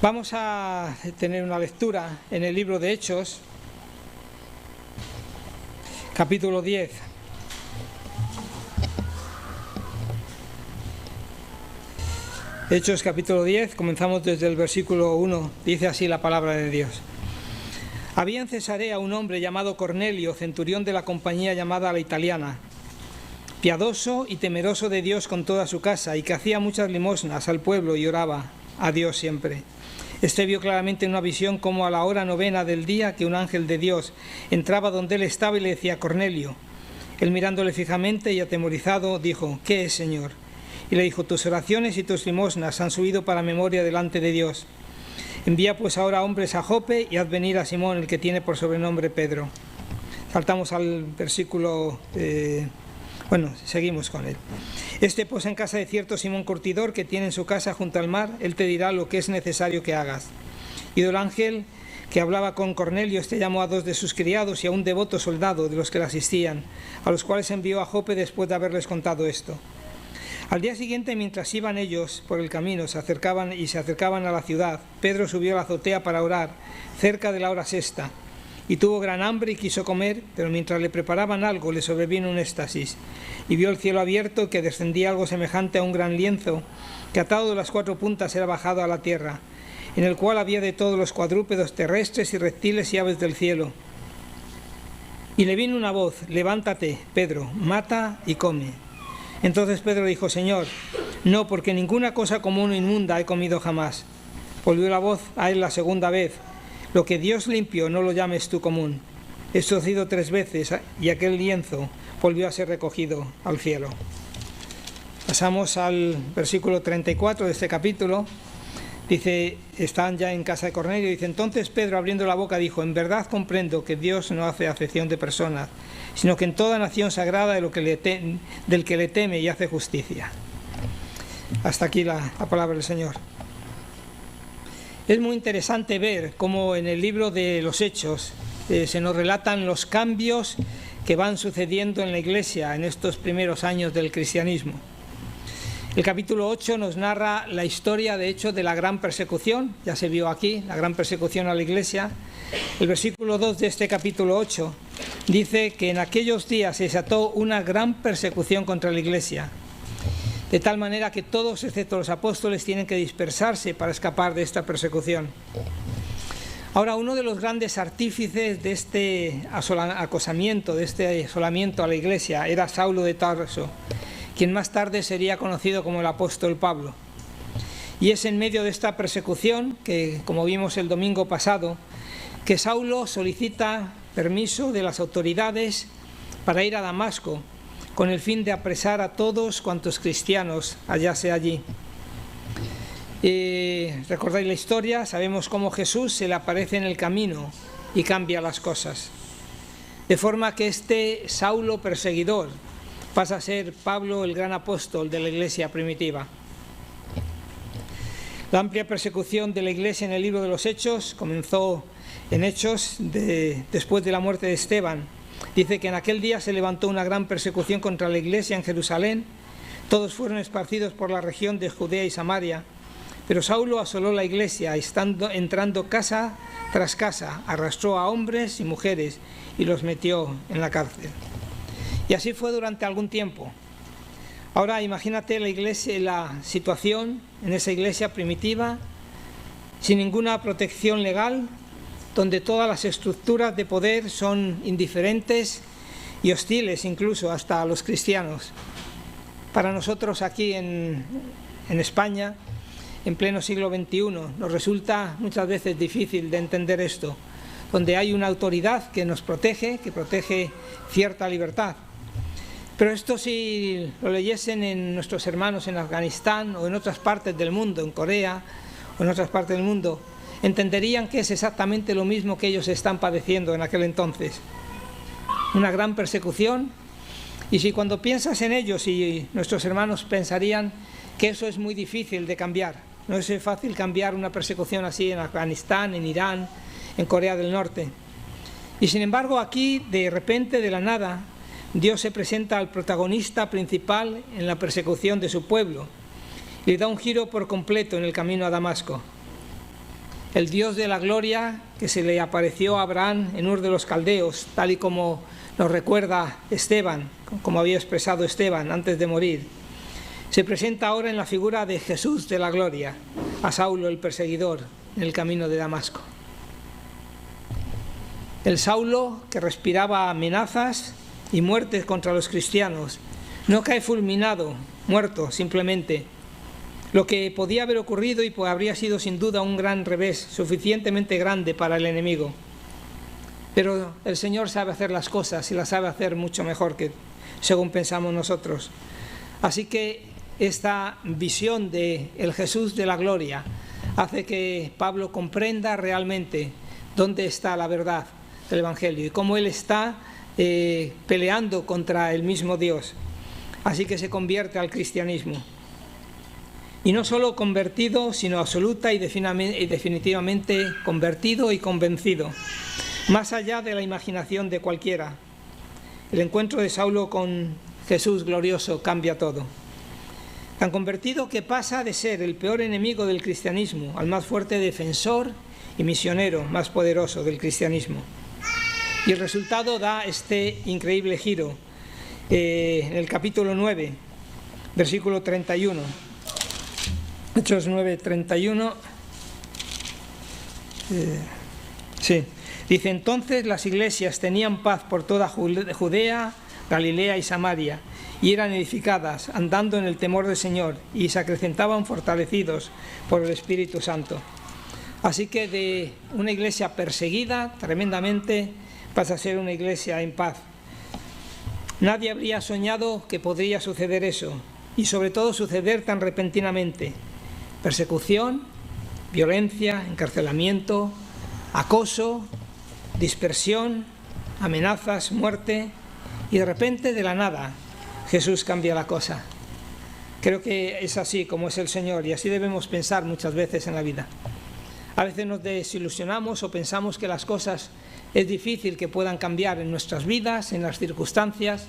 Vamos a tener una lectura en el libro de Hechos, capítulo 10. Hechos capítulo 10, comenzamos desde el versículo 1, dice así la palabra de Dios. Había en Cesarea un hombre llamado Cornelio, centurión de la compañía llamada La Italiana, piadoso y temeroso de Dios con toda su casa, y que hacía muchas limosnas al pueblo y oraba a Dios siempre. Este vio claramente en una visión como a la hora 9 del día que un ángel de Dios entraba donde él estaba y le decía: Cornelio. Él, mirándole fijamente y atemorizado, dijo: ¿Qué es, Señor? Y le dijo: tus oraciones y tus limosnas han subido para memoria delante de Dios. Envía pues ahora hombres a Jope y haz venir a Simón, el que tiene por sobrenombre Pedro. Saltamos al versículo... seguimos con él. Este pues en casa de cierto Simón curtidor, que tiene en su casa junto al mar, él te dirá lo que es necesario que hagas. Y el ángel que hablaba con Cornelio, llamó a 2 de sus criados y a un devoto soldado de los que le asistían, a los cuales envió a Jope después de haberles contado esto. Al día siguiente, mientras iban ellos por el camino, se acercaban a la ciudad, Pedro subió a la azotea para orar, cerca de la hora sexta, y tuvo gran hambre y quiso comer, pero mientras le preparaban algo, le sobrevino un éxtasis, y vio el cielo abierto, que descendía algo semejante a un gran lienzo, que atado de las 4 puntas era bajado a la tierra, en el cual había de todos los cuadrúpedos terrestres y reptiles y aves del cielo. Y le vino una voz: levántate, Pedro, mata y come. Entonces Pedro dijo: Señor, no, porque ninguna cosa común o inmunda he comido jamás. Volvió la voz a él la segunda vez: lo que Dios limpió, no lo llames tú común. Esto ha sido 3 veces, y aquel lienzo volvió a ser recogido al cielo. Pasamos al versículo 34 de este capítulo. Dice, están ya en casa de Cornelio, dice: entonces Pedro, abriendo la boca, dijo: en verdad comprendo que Dios no hace acepción de personas, sino que en toda nación se agrada del que le teme y hace justicia. Hasta aquí la palabra del Señor. Es muy interesante ver cómo en el libro de los Hechos se nos relatan los cambios que van sucediendo en la Iglesia en estos primeros años del cristianismo. El capítulo 8 nos narra la historia, de hecho, de la gran persecución. Ya se vio aquí, la gran persecución a la Iglesia. El versículo 2 de este capítulo 8 dice que en aquellos días se desató una gran persecución contra la Iglesia, de tal manera que todos, excepto los apóstoles, tienen que dispersarse para escapar de esta persecución. Ahora, uno de los grandes artífices de este acosamiento, de este asolamiento a la Iglesia, era Saulo de Tarso, quien más tarde sería conocido como el apóstol Pablo. Y es en medio de esta persecución, que como vimos el domingo pasado, que Saulo solicita permiso de las autoridades para ir a Damasco, con el fin de apresar a todos cuantos cristianos hallase allí. Recordáis la historia, sabemos cómo Jesús se le aparece en el camino y cambia las cosas. De forma que este Saulo perseguidor pasa a ser Pablo, el gran apóstol de la Iglesia primitiva. La amplia persecución de la Iglesia en el libro de los Hechos comenzó en Hechos después de la muerte de Esteban. Dice que en aquel día se levantó una gran persecución contra la Iglesia en Jerusalén. Todos fueron esparcidos por la región de Judea y Samaria. Pero Saulo asoló la Iglesia, entrando casa tras casa, arrastró a hombres y mujeres y los metió en la cárcel. Y así fue durante algún tiempo. Ahora imagínate la iglesia, la situación en esa iglesia primitiva, sin ninguna protección legal, donde todas las estructuras de poder son indiferentes y hostiles incluso hasta a los cristianos. Para nosotros aquí en España, en pleno siglo XXI, nos resulta muchas veces difícil de entender esto, donde hay una autoridad que nos protege, que protege cierta libertad. Pero esto, si lo leyesen en nuestros hermanos en Afganistán o en otras partes del mundo, en Corea o en otras partes del mundo, entenderían que es exactamente lo mismo que ellos están padeciendo en aquel entonces. Una gran persecución, y si cuando piensas en ellos, y nuestros hermanos pensarían que eso es muy difícil de cambiar. No es fácil cambiar una persecución así en Afganistán, en Irán, en Corea del Norte. Y sin embargo aquí, de repente, de la nada, Dios se presenta al protagonista principal en la persecución de su pueblo y le da un giro por completo en el camino a Damasco. el Dios de la gloria que se le apareció a Abraham en Ur de los Caldeos, tal y como nos recuerda Esteban, como había expresado Esteban antes de morir, se presenta ahora en la figura de Jesús de la gloria, a Saulo el perseguidor, en el camino de Damasco. El Saulo, que respiraba amenazas y muertes contra los cristianos, no cae fulminado, muerto simplemente. Lo que podía haber ocurrido y habría sido sin duda un gran revés, suficientemente grande para el enemigo. Pero el Señor sabe hacer las cosas y las sabe hacer mucho mejor que según pensamos nosotros. Así que esta visión de el Jesús de la gloria hace que Pablo comprenda realmente dónde está la verdad del Evangelio y cómo él está peleando contra el mismo Dios. Así que se convierte al cristianismo. Y no solo convertido, sino absoluta y definitivamente convertido y convencido, más allá de la imaginación de cualquiera. El encuentro de Saulo con Jesús glorioso cambia todo. Tan convertido que pasa de ser el peor enemigo del cristianismo al más fuerte defensor y misionero más poderoso del cristianismo. Y el resultado da este increíble giro en el capítulo 9, versículo 31. Hechos 9, 31. Sí. Dice: entonces las iglesias tenían paz por toda Judea, Galilea y Samaria, y eran edificadas, andando en el temor del Señor, y se acrecentaban fortalecidos por el Espíritu Santo. Así que de una iglesia perseguida tremendamente pasa a ser una iglesia en paz. Nadie habría soñado que podría suceder eso, y sobre todo suceder tan repentinamente. Persecución, violencia, encarcelamiento, acoso, dispersión, amenazas, muerte, y de repente, de la nada, Jesús cambia la cosa. Creo que es así como es el Señor, y así debemos pensar muchas veces en la vida. A veces nos desilusionamos o pensamos que las cosas es difícil que puedan cambiar en nuestras vidas, en las circunstancias,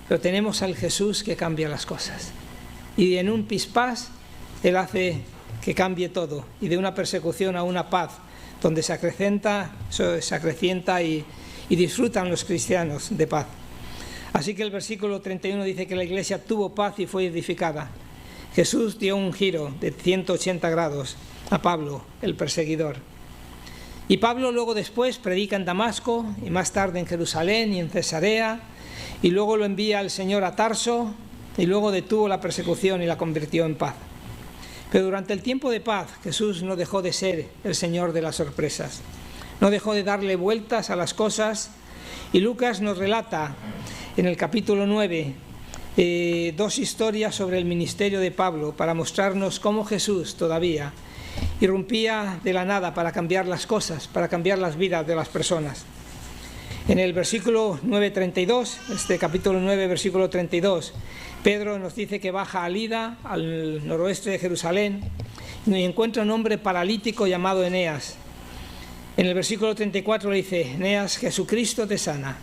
pero tenemos al Jesús que cambia las cosas. Y en un pispás, Él hace que cambie todo, y de una persecución a una paz, donde se acrecienta y disfrutan los cristianos de paz. Así que el versículo 31 dice que la iglesia tuvo paz y fue edificada. Jesús dio un giro de 180 grados a Pablo, el perseguidor. Y Pablo luego después predica en Damasco, y más tarde en Jerusalén y en Cesarea, y luego lo envía el Señor a Tarso, y luego detuvo la persecución y la convirtió en paz. Pero durante el tiempo de paz, Jesús no dejó de ser el Señor de las sorpresas. No dejó de darle vueltas a las cosas, y Lucas nos relata en el capítulo 9 dos historias sobre el ministerio de Pablo para mostrarnos cómo Jesús todavía irrumpía de la nada para cambiar las cosas, para cambiar las vidas de las personas. En el versículo 9:32, este capítulo 9, versículo 32, Pedro nos dice que baja a Lida, al noroeste de Jerusalén, y encuentra un hombre paralítico llamado Eneas. En el versículo 34 le dice: Eneas, Jesucristo te sana.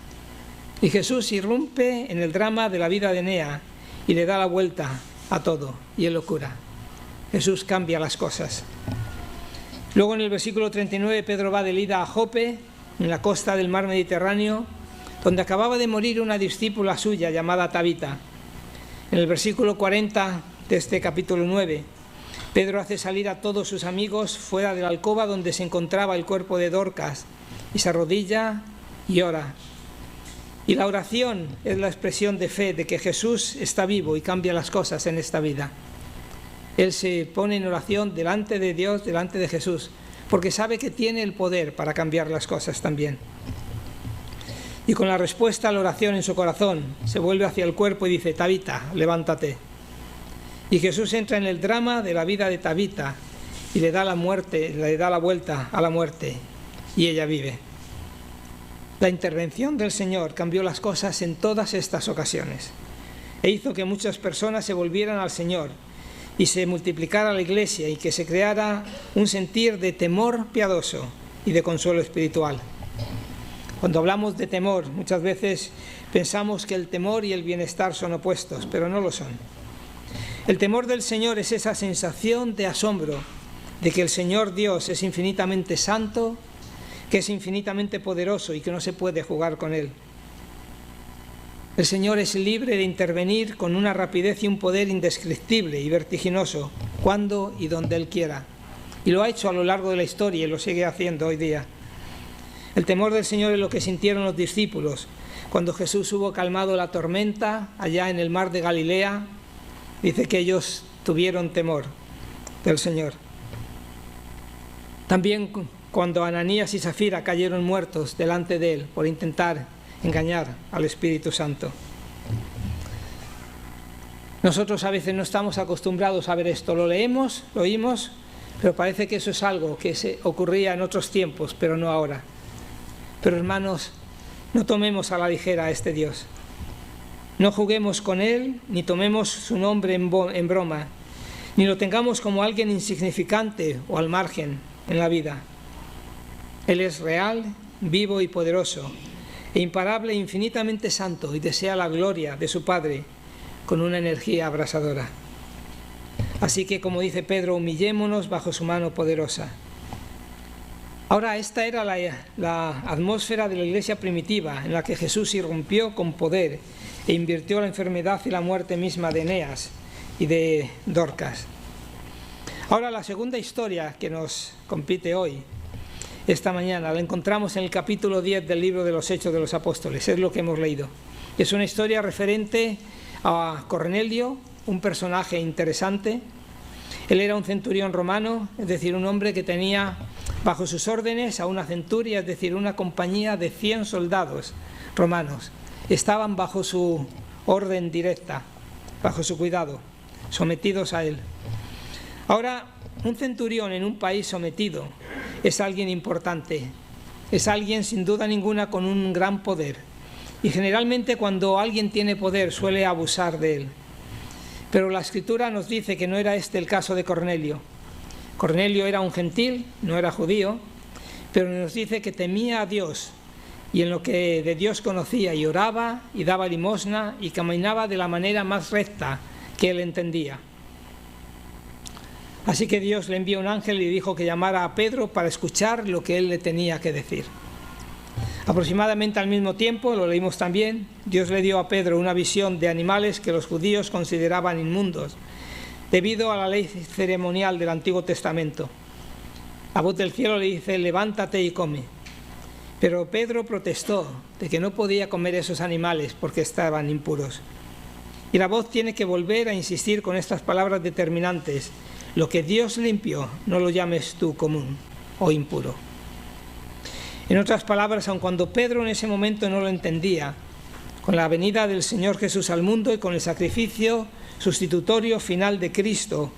Y Jesús irrumpe en el drama de la vida de Eneas y le da la vuelta a todo, y él lo cura. Jesús cambia las cosas. Luego en el versículo 39 Pedro va de Lida a Jope, en la costa del mar Mediterráneo, donde acababa de morir una discípula suya llamada Tabita. En el versículo 40 de este capítulo 9, Pedro hace salir a todos sus amigos fuera de la alcoba donde se encontraba el cuerpo de Dorcas, y se arrodilla y ora. Y la oración es la expresión de fe de que Jesús está vivo y cambia las cosas en esta vida. Él se pone en oración delante de Dios, delante de Jesús, porque sabe que tiene el poder para cambiar las cosas también. Y con la respuesta a la oración en su corazón, se vuelve hacia el cuerpo y dice: Tabita, levántate. Y Jesús entra en el drama de la vida de Tabita y le da la vuelta a la muerte, y ella vive. La intervención del Señor cambió las cosas en todas estas ocasiones e hizo que muchas personas se volvieran al Señor y se multiplicara la iglesia y que se creara un sentir de temor piadoso y de consuelo espiritual. Cuando hablamos de temor, muchas veces pensamos que el temor y el bienestar son opuestos, pero no lo son. El temor del Señor es esa sensación de asombro de que el Señor Dios es infinitamente santo, que es infinitamente poderoso y que no se puede jugar con Él. El Señor es libre de intervenir con una rapidez y un poder indescriptible y vertiginoso, cuando y donde Él quiera. Y lo ha hecho a lo largo de la historia y lo sigue haciendo hoy día. El temor del Señor es lo que sintieron los discípulos cuando Jesús hubo calmado la tormenta allá en el mar de Galilea. Dice que ellos tuvieron temor del Señor. También cuando Ananías y Zafira cayeron muertos delante de Él por intentar engañar al Espíritu Santo. Nosotros a veces no estamos acostumbrados a ver esto, lo leemos, lo oímos, pero parece que eso es algo que se ocurría en otros tiempos, pero no ahora. Pero hermanos, no tomemos a la ligera a este Dios. No juguemos con Él, ni tomemos su nombre en broma, ni lo tengamos como alguien insignificante o al margen en la vida. Él es real, vivo y poderoso, e imparable e infinitamente santo, y desea la gloria de su Padre con una energía abrasadora. Así que, como dice Pedro, humillémonos bajo su mano poderosa. Ahora, esta era la atmósfera de la iglesia primitiva, en la que Jesús irrumpió con poder e invirtió la enfermedad y la muerte misma de Eneas y de Dorcas. Ahora, la segunda historia que nos compite hoy, esta mañana, la encontramos en el capítulo 10 del libro de los Hechos de los Apóstoles, es lo que hemos leído. Es una historia referente a Cornelio, un personaje interesante. Él era un centurión romano, es decir, un hombre que tenía bajo sus órdenes a una centuria, es decir, una compañía de 100 soldados romanos. Estaban bajo su orden directa, bajo su cuidado, sometidos a él. Ahora, un centurión en un país sometido es alguien importante, es alguien sin duda ninguna con un gran poder. Y generalmente cuando alguien tiene poder suele abusar de él. Pero la Escritura nos dice que no era este el caso de Cornelio. Cornelio era un gentil, no era judío, pero nos dice que temía a Dios y en lo que de Dios conocía, y oraba y daba limosna y caminaba de la manera más recta que él entendía. Así que Dios le envió un ángel y dijo que llamara a Pedro para escuchar lo que él le tenía que decir. Aproximadamente al mismo tiempo, lo leímos también, Dios le dio a Pedro una visión de animales que los judíos consideraban inmundos, debido a la ley ceremonial del Antiguo Testamento. La voz del cielo le dice: levántate y come. Pero Pedro protestó de que no podía comer esos animales porque estaban impuros. Y la voz tiene que volver a insistir con estas palabras determinantes: lo que Dios limpió, no lo llames tú común o impuro. En otras palabras, aun cuando Pedro en ese momento no lo entendía, con la venida del Señor Jesús al mundo y con el sacrificio sustitutorio final de Cristo,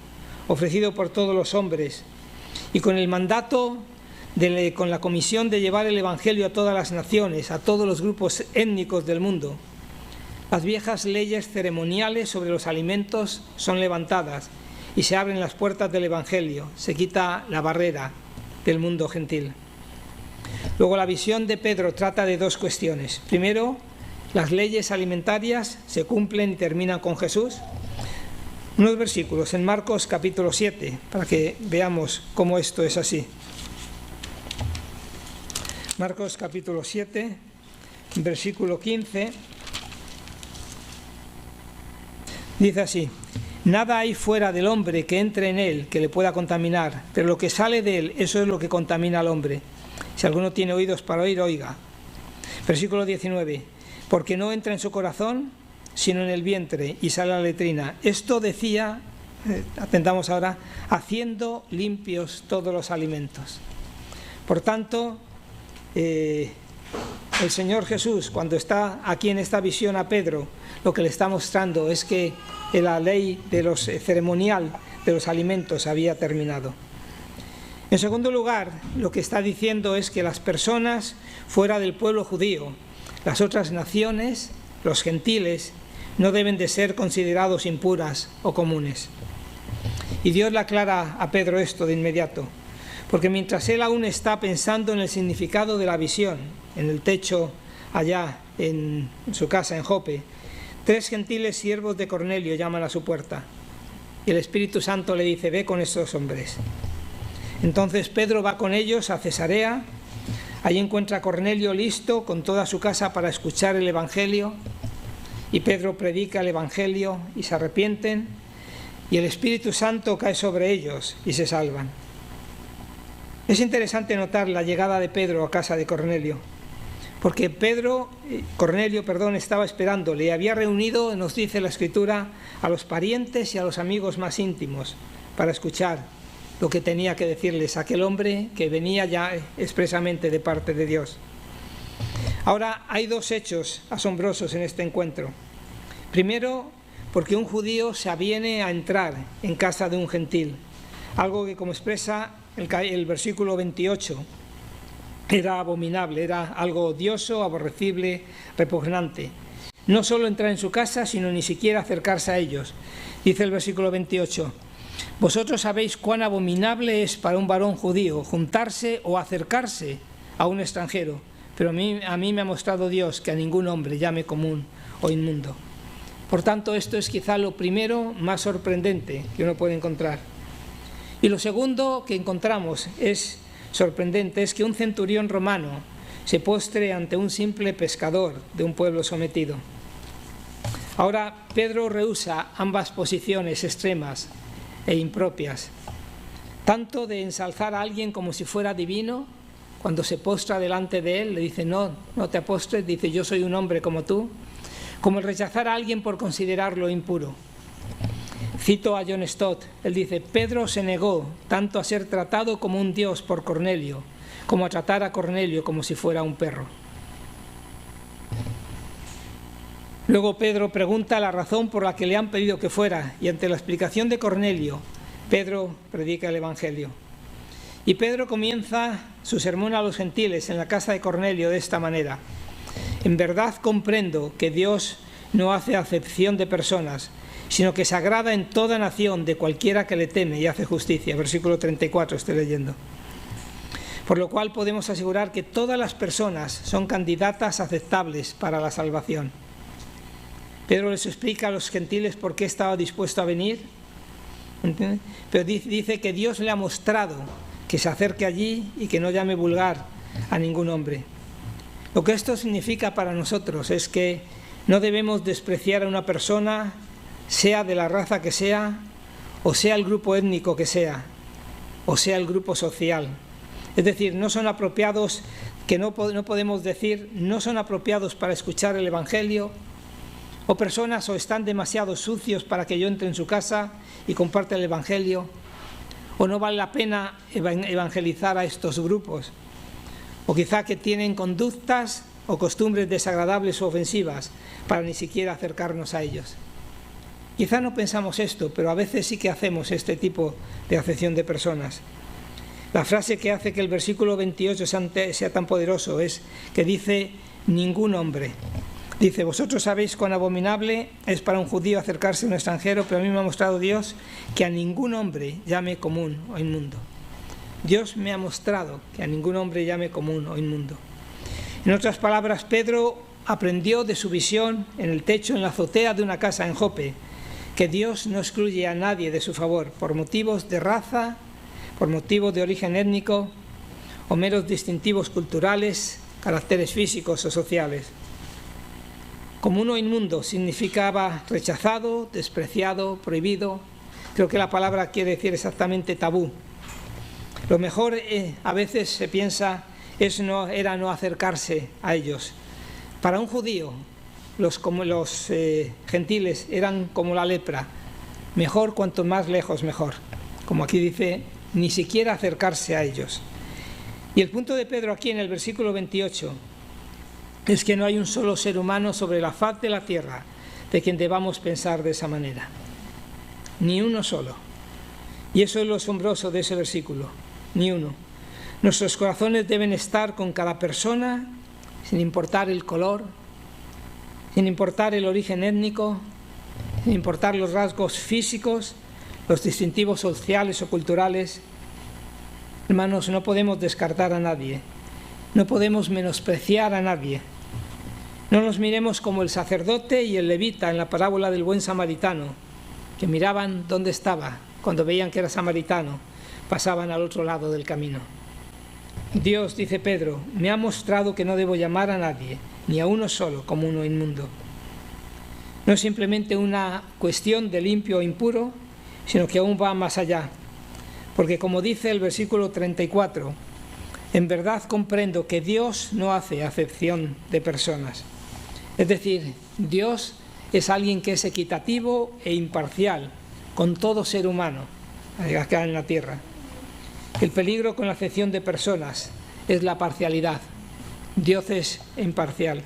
ofrecido por todos los hombres, y con el mandato, con la comisión de llevar el Evangelio a todas las naciones, a todos los grupos étnicos del mundo, las viejas leyes ceremoniales sobre los alimentos son levantadas y se abren las puertas del Evangelio, se quita la barrera del mundo gentil. Luego, la visión de Pedro trata de dos cuestiones. Primero, las leyes alimentarias se cumplen y terminan con Jesús. Unos versículos en Marcos capítulo 7, para que veamos cómo esto es así. Marcos capítulo 7, versículo 15, dice así: nada hay fuera del hombre que entre en él que le pueda contaminar, pero lo que sale de él, eso es lo que contamina al hombre. Si alguno tiene oídos para oír, oiga. Versículo 19, porque no entra en su corazón, sino en el vientre, y sale a la letrina. Esto decía, atendamos ahora, haciendo limpios todos los alimentos. Por tanto, el Señor Jesús, cuando está aquí en esta visión a Pedro, lo que le está mostrando es que la ley de los ceremonial de los alimentos había terminado. En segundo lugar, lo que está diciendo es que las personas fuera del pueblo judío, las otras naciones, los gentiles, no deben de ser considerados impuras o comunes. Y Dios le aclara a Pedro esto de inmediato, porque mientras él aún está pensando en el significado de la visión, en el techo allá en su casa en Jope, 3 gentiles siervos de Cornelio llaman a su puerta, y el Espíritu Santo le dice: ve con estos hombres. Entonces Pedro va con ellos a Cesarea. Allí encuentra a Cornelio listo con toda su casa para escuchar el Evangelio. Y Pedro predica el Evangelio y se arrepienten. Y el Espíritu Santo cae sobre ellos y se salvan. Es interesante notar la llegada de Pedro a casa de Cornelio. Porque Cornelio estaba esperándole y había reunido, nos dice la Escritura, a los parientes y a los amigos más íntimos para escuchar lo que tenía que decirles aquel hombre que venía ya expresamente de parte de Dios. Ahora, hay dos hechos asombrosos en este encuentro. Primero, porque un judío se aviene a entrar en casa de un gentil, algo que, como expresa el versículo 28, era abominable, era algo odioso, aborrecible, repugnante. No solo entrar en su casa, sino ni siquiera acercarse a ellos. Dice el versículo 28, vosotros sabéis cuán abominable es para un varón judío juntarse o acercarse a un extranjero, pero a mí me ha mostrado Dios que a ningún hombre llame común o inmundo. Por tanto, esto es quizá lo primero más sorprendente que uno puede encontrar. Y lo segundo que encontramos es sorprendente, es que un centurión romano se postre ante un simple pescador de un pueblo sometido. Ahora, Pedro rehúsa ambas posiciones extremas e impropias, tanto de ensalzar a alguien como si fuera divino, cuando se postra delante de él, le dice, no te postres, dice, yo soy un hombre como tú, como el rechazar a alguien por considerarlo impuro. Cito a John Stott, él dice, Pedro se negó tanto a ser tratado como un dios por Cornelio, como a tratar a Cornelio como si fuera un perro. Luego Pedro pregunta la razón por la que le han pedido que fuera, y ante la explicación de Cornelio, Pedro predica el Evangelio. Y Pedro comienza su sermón a los gentiles en la casa de Cornelio de esta manera. En verdad comprendo que Dios no hace acepción de personas, sino que se agrada en toda nación de cualquiera que le teme y hace justicia. Versículo 34 estoy leyendo. Por lo cual podemos asegurar que todas las personas son candidatas aceptables para la salvación. Pedro les explica a los gentiles por qué estaba dispuesto a venir, ¿entiendes? Pero dice que Dios le ha mostrado que se acerque allí y que no llame vulgar a ningún hombre. Lo que esto significa para nosotros es que no debemos despreciar a una persona, sea de la raza que sea, o sea el grupo étnico que sea, o sea el grupo social. Es decir, no son apropiados, que no podemos decir, no son apropiados para escuchar el Evangelio, o personas o están demasiado sucios para que yo entre en su casa y comparte el Evangelio, o no vale la pena evangelizar a estos grupos, o quizá que tienen conductas o costumbres desagradables o ofensivas para ni siquiera acercarnos a ellos. Quizá no pensamos esto, pero a veces sí que hacemos este tipo de acepción de personas. La frase que hace que el versículo 28 sea tan poderoso es que dice, ningún hombre. Dice, vosotros sabéis cuán abominable es para un judío acercarse a un extranjero, pero a mí me ha mostrado Dios que a ningún hombre llame común o inmundo. Dios me ha mostrado que a ningún hombre llame común o inmundo. En otras palabras, Pedro aprendió de su visión en el techo, en la azotea de una casa en Jope, que Dios no excluye a nadie de su favor por motivos de raza, por motivos de origen étnico o meros distintivos culturales, caracteres físicos o sociales. Común o inmundo significaba rechazado, despreciado, prohibido. Creo que la palabra quiere decir exactamente tabú. Lo mejor a veces se piensa era no acercarse a ellos. Para un judío, los gentiles eran como la lepra, mejor cuanto más lejos mejor, como aquí dice, ni siquiera acercarse a ellos. Y el punto de Pedro aquí en el versículo 28 es que no hay un solo ser humano sobre la faz de la tierra de quien debamos pensar de esa manera, ni uno solo. Y eso es lo asombroso de ese versículo, ni uno. Nuestros corazones deben estar con cada persona, sin importar el color, sin importar el origen étnico, sin importar los rasgos físicos, los distintivos sociales o culturales. Hermanos, no podemos descartar a nadie, no podemos menospreciar a nadie. No nos miremos como el sacerdote y el levita en la parábola del buen samaritano, que miraban dónde estaba cuando veían que era samaritano, pasaban al otro lado del camino. Dios, dice Pedro, me ha mostrado que no debo llamar a nadie, ni a uno solo, como uno inmundo. No es simplemente una cuestión de limpio o impuro, sino que aún va más allá. Porque como dice el versículo 34, en verdad comprendo que Dios no hace acepción de personas. Es decir, Dios es alguien que es equitativo e imparcial con todo ser humano acá en la tierra. El peligro con la acepción de personas es la parcialidad. Dios es imparcial.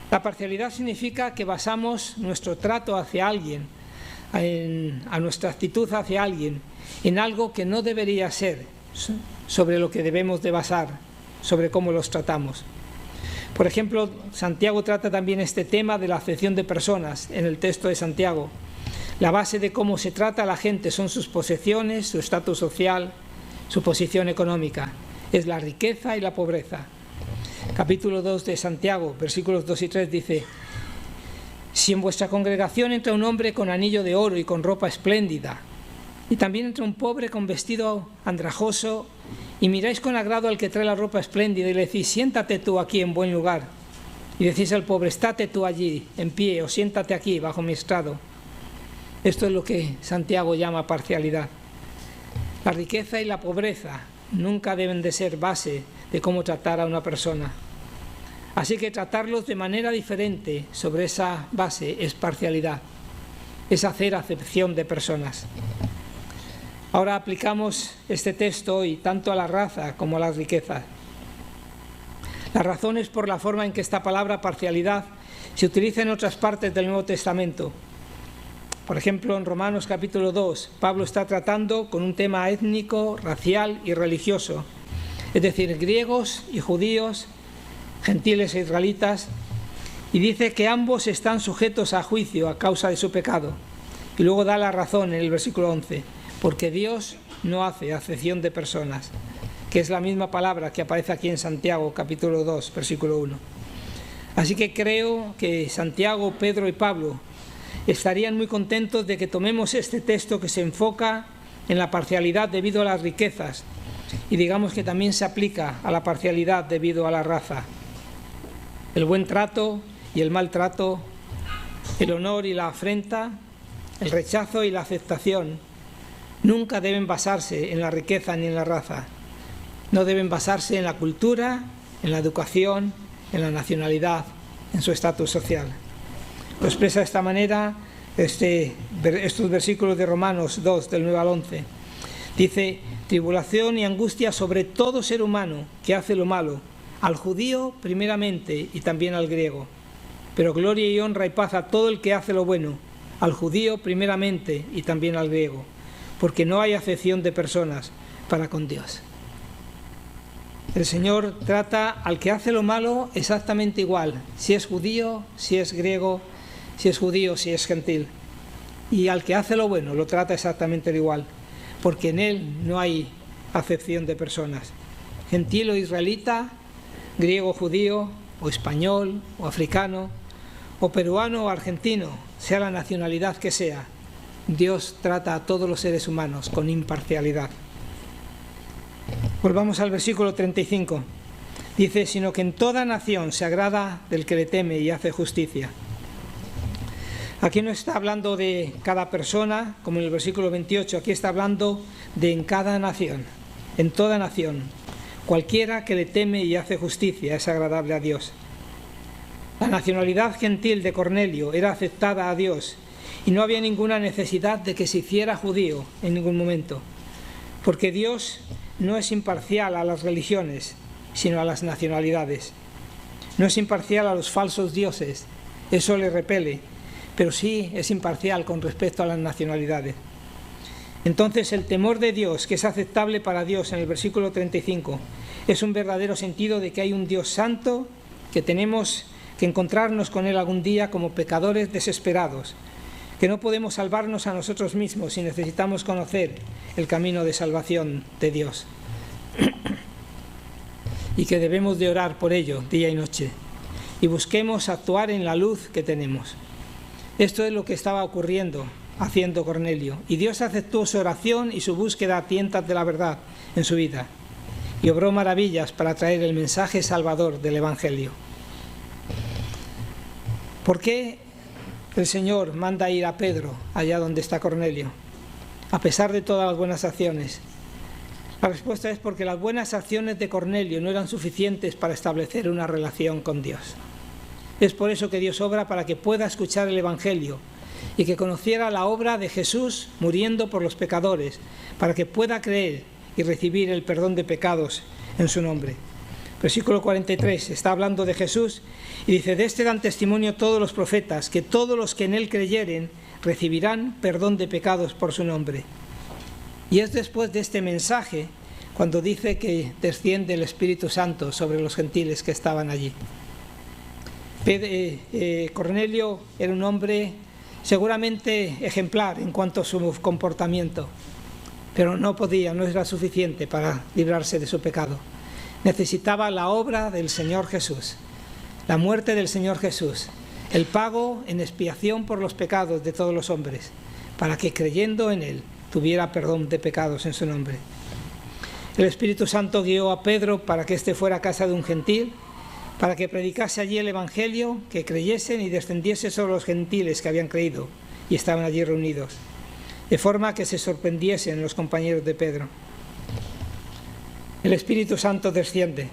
La parcialidad significa que basamos nuestro trato hacia alguien, a nuestra actitud hacia alguien, en algo que no debería ser sobre lo que debemos de basar, sobre cómo los tratamos. Por ejemplo, Santiago trata también este tema de la acepción de personas en el texto de Santiago. La base de cómo se trata a la gente son sus posesiones, su estatus social, su posición económica. Es la riqueza y la pobreza. Capítulo 2 de Santiago, versículos 2 y 3 dice: si en vuestra congregación entra un hombre con anillo de oro y con ropa espléndida, y también entra un pobre con vestido andrajoso, y miráis con agrado al que trae la ropa espléndida y le decís: siéntate tú aquí en buen lugar, y decís al pobre: estate tú allí en pie, o siéntate aquí bajo mi estrado. Esto es lo que Santiago llama parcialidad. La riqueza y la pobreza nunca deben de ser base de cómo tratar a una persona. Así que tratarlos de manera diferente sobre esa base es parcialidad, es hacer acepción de personas. Ahora aplicamos este texto hoy tanto a la raza como a las riquezas. La razón es por la forma en que esta palabra parcialidad se utiliza en otras partes del Nuevo Testamento. Por ejemplo, en Romanos capítulo 2, Pablo está tratando con un tema étnico, racial y religioso, es decir, griegos y judíos, gentiles e israelitas, y dice que ambos están sujetos a juicio a causa de su pecado. Y luego da la razón en el versículo 11, porque Dios no hace acepción de personas, que es la misma palabra que aparece aquí en Santiago capítulo 2, versículo 1. Así que creo que Santiago, Pedro y Pablo estarían muy contentos de que tomemos este texto que se enfoca en la parcialidad debido a las riquezas y digamos que también se aplica a la parcialidad debido a la raza. El buen trato y el mal trato, el honor y la afrenta, el rechazo y la aceptación nunca deben basarse en la riqueza ni en la raza. No deben basarse en la cultura, en la educación, en la nacionalidad, en su estatus social. Lo expresa de esta manera estos versículos de Romanos 2, del 9 al 11. Dice: tribulación y angustia sobre todo ser humano que hace lo malo, al judío primeramente y también al griego. Pero gloria y honra y paz a todo el que hace lo bueno, al judío primeramente y también al griego, porque no hay acepción de personas para con Dios. El Señor trata al que hace lo malo exactamente igual, si es judío, si es griego, si es judío, si es gentil. Y al que hace lo bueno lo trata exactamente igual, porque en él no hay acepción de personas. Gentil o israelita, griego, judío, o español, o africano, o peruano o argentino, sea la nacionalidad que sea, Dios trata a todos los seres humanos con imparcialidad. Volvamos al versículo 35. Dice: sino que en toda nación se agrada del que le teme y hace justicia. Aquí no está hablando de cada persona, como en el versículo 28, aquí está hablando de en cada nación, en toda nación. Cualquiera que le teme y hace justicia es agradable a Dios. La nacionalidad gentil de Cornelio era aceptada a Dios y no había ninguna necesidad de que se hiciera judío en ningún momento, porque Dios no es imparcial a las religiones, sino a las nacionalidades. No es imparcial a los falsos dioses, eso le repele, pero sí es imparcial con respecto a las nacionalidades. Entonces el temor de Dios, que es aceptable para Dios en el versículo 35, es un verdadero sentido de que hay un Dios santo, que tenemos que encontrarnos con Él algún día como pecadores desesperados, que no podemos salvarnos a nosotros mismos y necesitamos conocer el camino de salvación de Dios. Y que debemos de orar por ello día y noche y busquemos actuar en la luz que tenemos. Esto es lo que estaba ocurriendo haciendo Cornelio, y Dios aceptó su oración y su búsqueda a tientas de la verdad en su vida, y obró maravillas para traer el mensaje salvador del Evangelio. ¿Por qué el Señor manda ir a Pedro allá donde está Cornelio, a pesar de todas las buenas acciones? La respuesta es porque las buenas acciones de Cornelio no eran suficientes para establecer una relación con Dios. Es por eso que Dios obra para que pueda escuchar el Evangelio y que conociera la obra de Jesús muriendo por los pecadores, para que pueda creer y recibir el perdón de pecados en su nombre. Versículo 43 está hablando de Jesús y dice: de este dan testimonio todos los profetas, que todos los que en él creyeren recibirán perdón de pecados por su nombre. Y es después de este mensaje cuando dice que desciende el Espíritu Santo sobre los gentiles que estaban allí. Cornelio era un hombre seguramente ejemplar en cuanto a su comportamiento, pero no era suficiente para librarse de su pecado. Necesitaba la obra del Señor Jesús, la muerte del Señor Jesús, el pago en expiación por los pecados de todos los hombres, para que creyendo en él tuviera perdón de pecados en su nombre. El Espíritu Santo guió a Pedro para que éste fuera a casa de un gentil, para que predicase allí el Evangelio, que creyesen y descendiese sobre los gentiles que habían creído y estaban allí reunidos, de forma que se sorprendiesen los compañeros de Pedro. El Espíritu Santo desciende,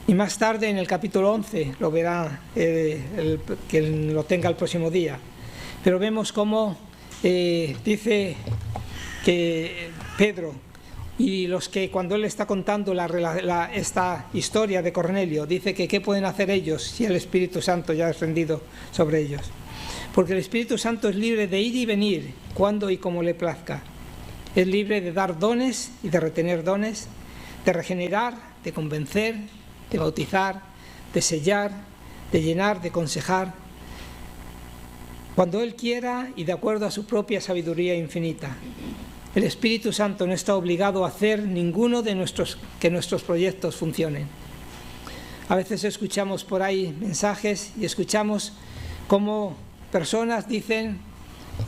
y más tarde en el capítulo 11 lo verá quien lo tenga el próximo día, pero vemos cómo dice que Pedro y los que, cuando él está contando esta historia de Cornelio, dice que qué pueden hacer ellos si el Espíritu Santo ya ha descendido sobre ellos, porque el Espíritu Santo es libre de ir y venir cuando y como le plazca. Es libre de dar dones y de retener dones, de regenerar, de convencer, de bautizar, de sellar, de llenar, de aconsejar, cuando él quiera y de acuerdo a su propia sabiduría infinita. El Espíritu Santo no está obligado a hacer ninguno de que nuestros proyectos funcionen. A veces escuchamos por ahí mensajes y escuchamos cómo personas dicen,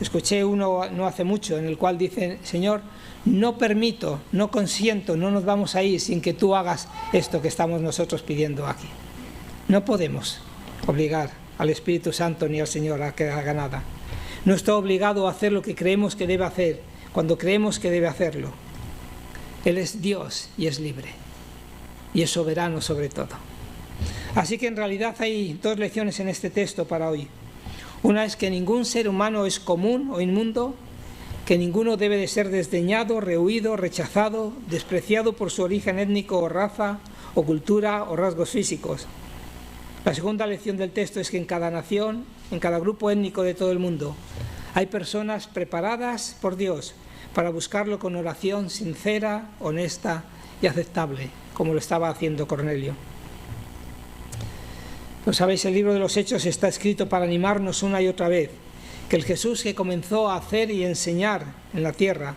escuché uno no hace mucho, en el cual dicen: Señor, no permito, no consiento, no nos vamos a ir sin que tú hagas esto que estamos nosotros pidiendo aquí. No podemos obligar al Espíritu Santo ni al Señor a que haga nada. No está obligado a hacer lo que creemos que debe hacer, cuando creemos que debe hacerlo. Él es Dios y es libre, y es soberano sobre todo. Así que en realidad hay dos lecciones en este texto para hoy. Una es que ningún ser humano es común o inmundo, que ninguno debe de ser desdeñado, rehuido, rechazado, despreciado por su origen étnico o raza, o cultura o rasgos físicos. La segunda lección del texto es que en cada nación, en cada grupo étnico de todo el mundo, hay personas preparadas por Dios para buscarlo con oración sincera, honesta y aceptable, como lo estaba haciendo Cornelio. Lo sabéis, el libro de los Hechos está escrito para animarnos una y otra vez que el Jesús que comenzó a hacer y enseñar en la tierra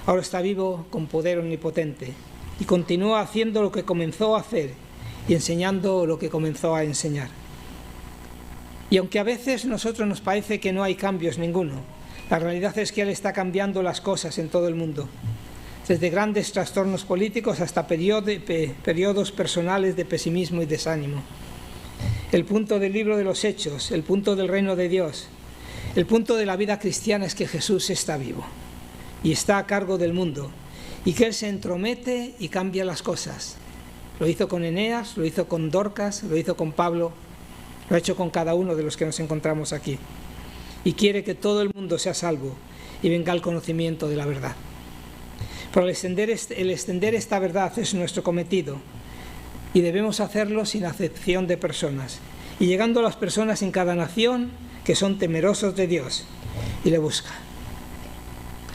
ahora está vivo con poder omnipotente y continúa haciendo lo que comenzó a hacer y enseñando lo que comenzó a enseñar. Y aunque a veces a nosotros nos parece que no hay cambios ninguno, la realidad es que Él está cambiando las cosas en todo el mundo, desde grandes trastornos políticos hasta periodos personales de pesimismo y desánimo. El punto del libro de los Hechos, el punto del reino de Dios, el punto de la vida cristiana es que Jesús está vivo y está a cargo del mundo, y que Él se entromete y cambia las cosas. Lo hizo con Eneas, lo hizo con Dorcas, lo hizo con Pablo, lo ha hecho con cada uno de los que nos encontramos aquí. Y quiere que todo el mundo sea salvo y venga al conocimiento de la verdad. Pero el extender esta verdad es nuestro cometido, y debemos hacerlo sin acepción de personas, y llegando a las personas en cada nación que son temerosos de Dios y le buscan.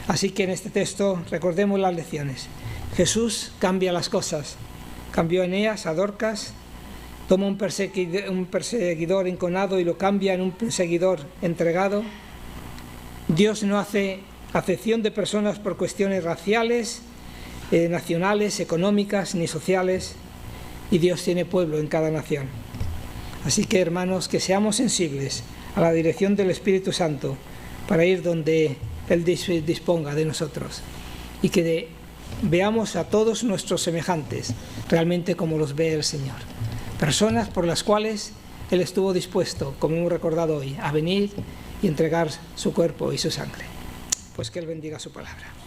Así que en este texto recordemos las lecciones. Jesús cambia las cosas. Cambió a Eneas, a Dorcas, toma un perseguidor enconado y lo cambia en un seguidor entregado. Dios no hace acepción de personas por cuestiones raciales, nacionales, económicas ni sociales, y Dios tiene pueblo en cada nación. Así que, hermanos, que seamos sensibles a la dirección del Espíritu Santo para ir donde Él disponga de nosotros, y que veamos a todos nuestros semejantes realmente como los ve el Señor. Personas por las cuales Él estuvo dispuesto, como hemos recordado hoy, a venir y entregar su cuerpo y su sangre. Pues que Él bendiga su palabra.